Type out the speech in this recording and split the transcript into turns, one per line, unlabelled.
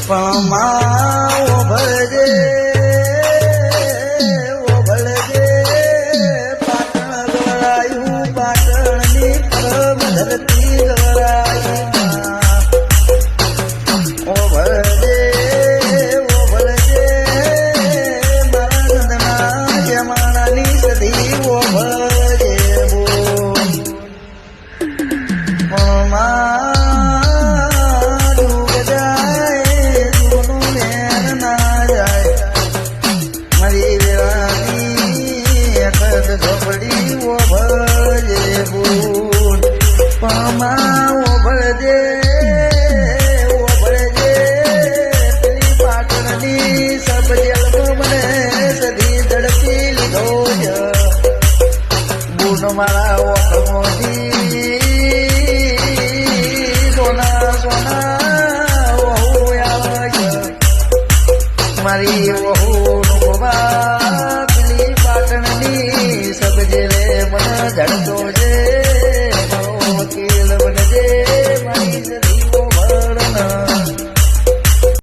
પમાઓ ભજે ઓ ભળજે પાટણ ગવરાયું પાટણની પરમ ધરતી ગવરાયું ઓ ભળજે મારા નંદના જમાનાની સદી ઓ ભળજે ઝોપડી ઓ ભજે બોલ પમાઓ ભજે પેલી પાટણની સબ જેલમાં મને સદી ઝડપી લીધો છે બૂન મારા ઓખમોથી સોના સોના વહુ આવે છે મારી વહુનું ગોબા પેલી પાટણની સબ જેલે મને ઝડતો છે વકીલ બનજે મારી સદી